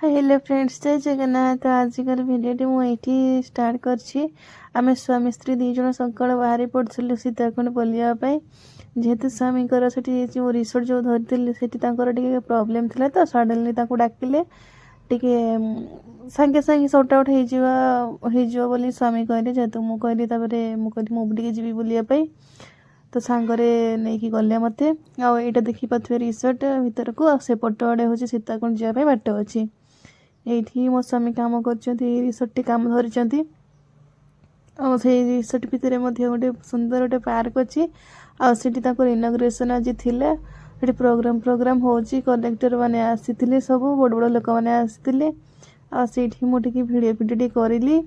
Hello friends, जय जगन्नाथ। आजिकर भिडियोटी मुझे start करछि। आमे स्वामी स्त्री दी जन सकाळ बाहरी पड़ू सीताकुंड बुलायापी। जेहेतु स्वामी रिसोर्ट जो धरी से प्रोब्लेम था तो सडनली डाकिले टिके सागे सागे सॉर्ट आउट हो स्वामी कहले। जेहेतु मुझे मुझे जी बुलायापी तो सांगरे नहीं गले मत आईटा देखी पाथे रिसोर्ट भीतर को से पट आड़े हूँ सीताकुंड जावाई बाट अच्छी। ये मो स्वामी कम कर रिसोर्ट कम धरी रिसोर्ट भितर गोटे सुंदर गोटे पार्क अच्छी आठी इनॉग्रेशन आज थिला। प्रोग्राम प्रोग्राम हो कलेक्टर मैंने आसी सब बड़ बड़ लोक मैंने आसी मुझे भिडियो भिडियो करी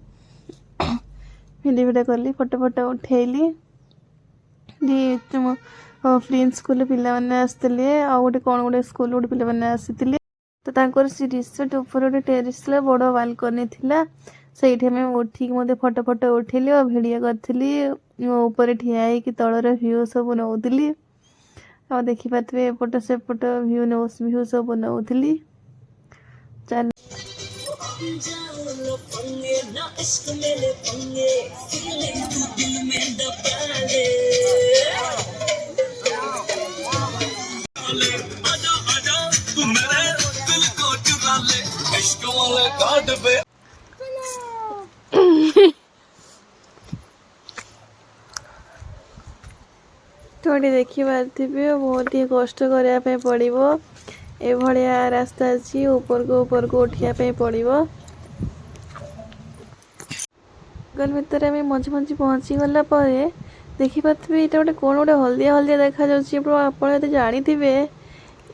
भिडियो कली फोटो फोटो उठेली। फ्रेंड्स स्कूल पिलाने आसते आ गोटे कौन गोटे स्कूल गोटे पिलाने आसी तो से रिसोर्ट ऊपर गोटे टेरिस बड़ बालकनी थिला से उठिक मत फोटो फोटो उठेली और भिडियो करी ऊपर ठिया होगी तलर भ्यू सब नौली आ देखिपे एपट सेपट भ्यू सब नौली। चल तो देखी पारे बहुत ही कष्ट करने पड़ो। ये रास्ता अच्छी ऊपर को उठापी पड़ो। गल भितर आम मझे मझे पहुँची गला देखी पारे ये गोटे कौन गोटे हलदिया हलदिया देखा आप जानी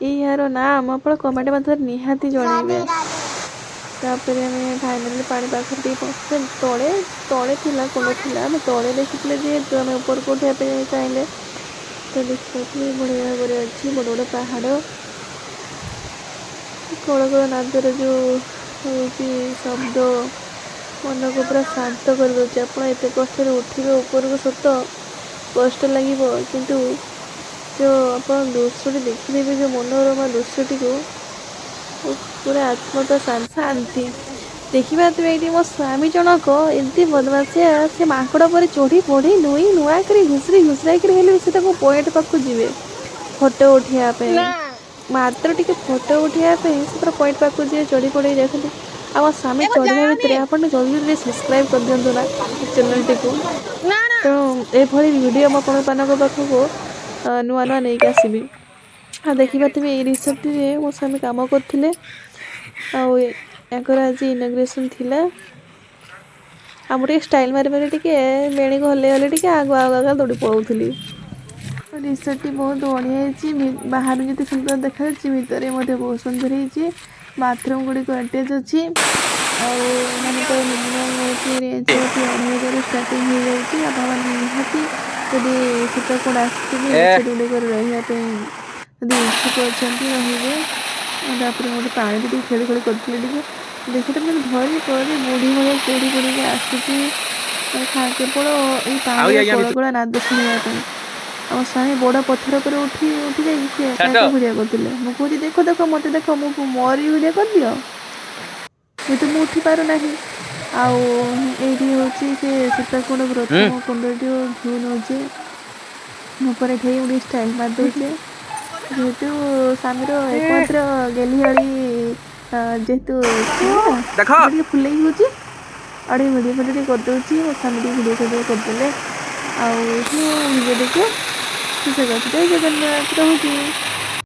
यार नाम आप कमेंट मध्य निहाती जनइबे। तापर फाइनाली पानी पाखे तले तले थिला कौन थिला आम तले देखी जेहेतु आम ऊपर को उठापी चाहिए तो देखिए बढ़िया भाव अच्छी बड़ बड़ पहाड़ कल कल नादर जो शब्द मन को पूरा शांत कर दूसरे। आप कष्ट उठे ऊपर को सत कष्ट लगे किंतु जो आप दृश्य देखिदेवे जो मनोरमा दृश्यटी को पूरा आत्मता शांति देखा। ये मो स्वामी जनक एमती बदमाशिया से माकड़ पर चढ़ी पड़ी नुई नुआ कर घुसरी घुसराई से पॉइंट पाक जी फोटो उठापी मात्र टे फोटो उठापी से पूरा पॉइंट पाक जी चढ़ी पड़ी देखते आ स्वामी चढ़ा भितर आप जल्दी जल्दी सब्सक्राइब कर दिंतु ना चैनल टी को। तो ये वीडियो पाखक नुआ नुआ नहीं आसबि आ देखिपे ये रिसोर्ट मो स्वामी कम करते आज इनॉग्रेशन थिला आम स्टाइल मारी मारी टे बेणी को हल्ले हल्ले टे आग आग दौड़ी पलाऊली। रिसोर्ट बहुत बढ़िया बाहर जिते सुंदर देखा भितर बहुत सुंदर हो बाथरूम गुड़िक अटैच अच्छी आने तो मिनिमम हूँ रेंज 2,500 स्टार्टिंग हो जाती। आप निहाती जदि सीताकुंड आसुक रही इच्छुक अच्छा रे मोटे पानी भी खेल खेल करते देखते मैंने धरी पड़ी बुढ़ी भाई कोड़ी कोड़ी आसूसी केवल ये कल कला नाद शुणापी आ स्वामी बड़ पत्थर पर उठी उठी जाए भिडियो करते मुझे देख देख मत देख मोरी भिडियो कर दियो ये तो मुझे उठी पार ना आईटी हूँ से सीताकुंड प्रथम कुंडटी भ्यू नौचे ऊपर ये स्टाइल मारदे जेहेतु स्वामीर एकमात्र गेली जेहेतु फुले हूँ आड़े भिडियो भिडियो करदे मो स्वामी भिडियो भिडियो करदे आगे देखो जय जगन्नाथ रहूँ।